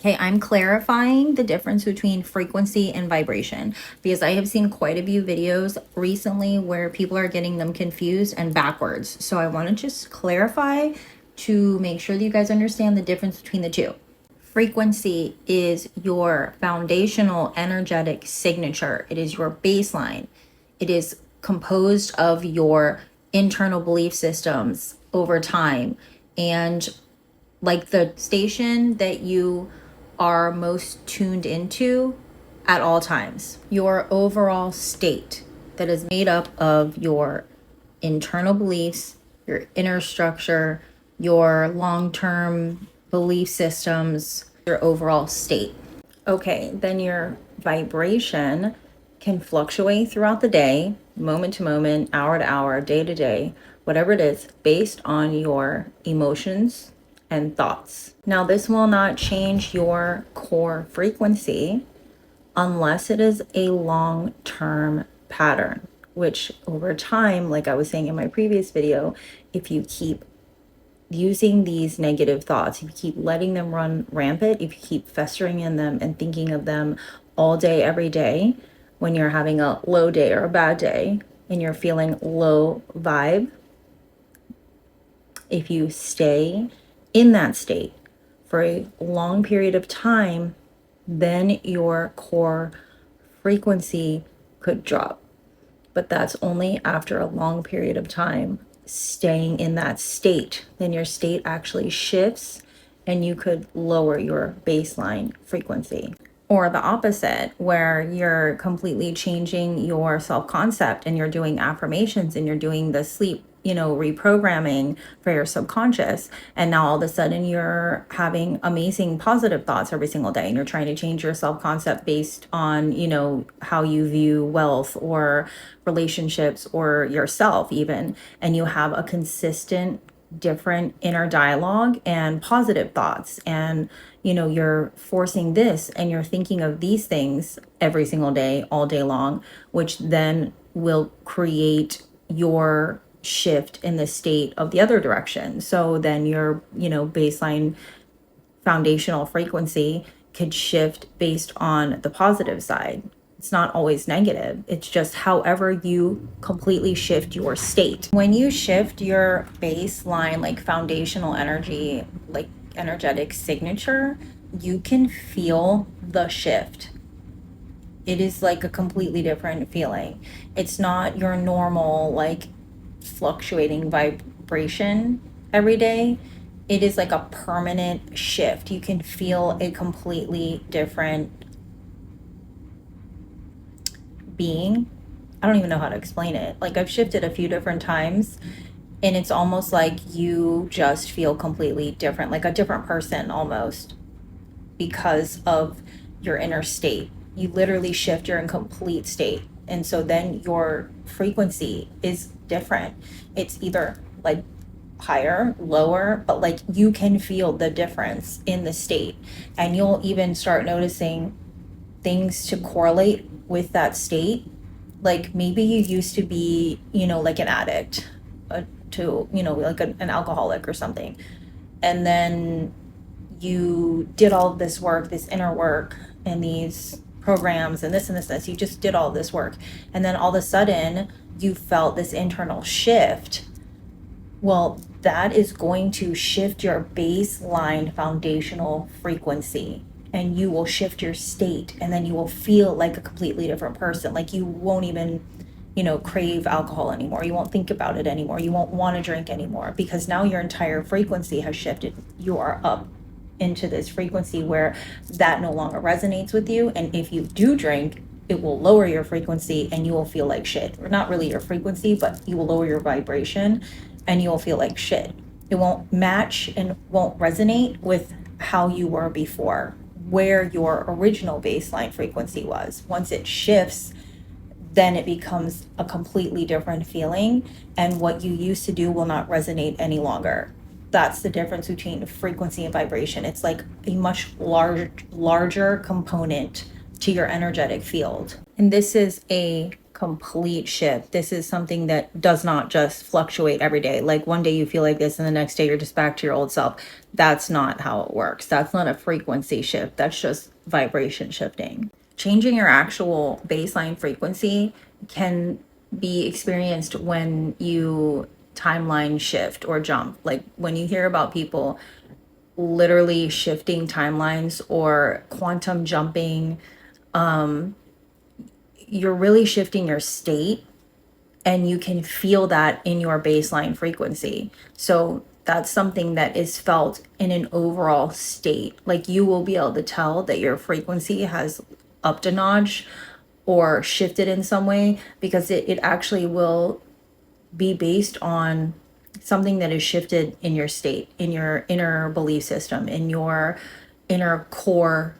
Okay, I'm clarifying the difference between frequency and vibration because I have seen quite a few videos recently where people are getting them confused and backwards. So I want to just clarify to make sure that you guys understand the difference between the two. Frequency is your foundational energetic signature. It is your baseline. It is composed of your internal belief systems over time, and like the station that you are most tuned into at all times. Your overall state that is made up of your internal beliefs, your inner structure, your long-term belief systems, your overall state. Okay, then your vibration can fluctuate throughout the day, moment to moment, hour to hour, day to day, whatever it is, based on your emotions and thoughts. Now, this will not change your core frequency unless it is a long-term pattern, which over time, like I was saying in my previous video, if you keep using these negative thoughts, if you keep letting them run rampant, if you keep festering in them and thinking of them all day, every day, when you're having a low day or a bad day and you're feeling low vibe, if you stay in that state for a long period of time, then your core frequency could drop. But that's only after a long period of time staying in that state. Then your state actually shifts and you could lower your baseline frequency. Or the opposite, where you're completely changing your self-concept and you're doing affirmations and you're doing the sleep, reprogramming for your subconscious. And now all of a sudden you're having amazing positive thoughts every single day and you're trying to change your self-concept based on, how you view wealth or relationships or yourself even. And you have a consistent different inner dialogue and positive thoughts, and you're forcing this and you're thinking of these things every single day, all day long, which then will create your shift in the state of the other direction. So then your baseline foundational frequency could shift based on the positive side. It's not always negative. It's just however you completely shift your state. When you shift your baseline, like foundational energy, like energetic signature, you can feel the shift. It is like a completely different feeling. It's not your normal, like fluctuating vibration every day. It is like a permanent shift. You can feel a completely different being. I don't even know how to explain it. Like I've shifted a few different times and it's almost like you just feel completely different, like a different person almost, because of your inner state. You literally shift your complete state. And so then your frequency is different. It's either like higher, lower, but like you can feel the difference in the state. And you'll even start noticing things to correlate with that state. Like maybe you used to be, like an addict to, like an alcoholic or something. And then you did all this work, this inner work, and these programs and this and this, this. You just did all this work. And then all of a sudden you felt this internal shift. Well, that is going to shift your baseline foundational frequency, and you will shift your state, and then you will feel like a completely different person. Like you won't even, crave alcohol anymore. You won't think about it anymore. You won't want to drink anymore because now your entire frequency has shifted. You are up into this frequency where that no longer resonates with you. And if you do drink, it will lower your frequency and you will feel like shit. Or not really your frequency, but you will lower your vibration and you'll feel like shit. It won't match and won't resonate with how you were before, where your original baseline frequency was. Once it shifts, then it becomes a completely different feeling, and what you used to do will not resonate any longer. That's the difference between frequency and vibration. It's like a much larger component to your energetic field. And this is a complete shift. This is something that does not just fluctuate every day. Like one day you feel like this and the next day you're just back to your old self. That's not how it works. That's not a frequency shift. That's just vibration shifting. Changing your actual baseline frequency can be experienced when you timeline shift or jump. Like when you hear about people literally shifting timelines or quantum jumping, you're really shifting your state, and you can feel that in your baseline frequency. So that's something that is felt in an overall state. Like you will be able to tell that your frequency has upped a notch or shifted in some way, because it actually will be based on something that is shifted in your state, in your inner belief system, in your inner core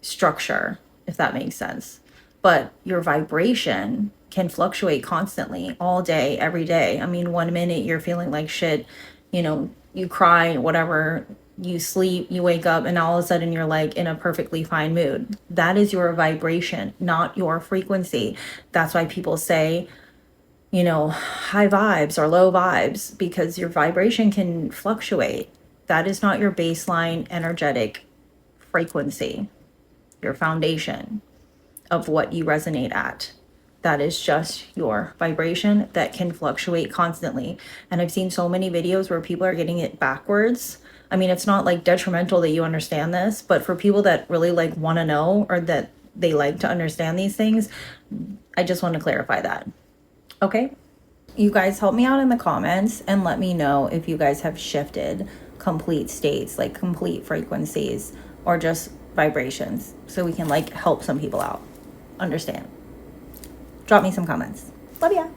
structure, if that makes sense. But your vibration can fluctuate constantly all day, every day. I mean, one minute you're feeling like shit, you cry, whatever, you sleep, you wake up, and all of a sudden you're like in a perfectly fine mood. That is your vibration, not your frequency. That's why people say, high vibes or low vibes, because your vibration can fluctuate. That is not your baseline energetic frequency, your foundation of what you resonate at. That is just your vibration that can fluctuate constantly. And I've seen so many videos where people are getting it backwards. I mean, it's not like detrimental that you understand this, but for people that really like want to know, or that they like to understand these things, I just want to clarify that. Okay? You guys help me out in the comments and let me know if you guys have shifted complete states, like complete frequencies, or just vibrations, so we can like help some people out understand. Drop me some comments. Love ya.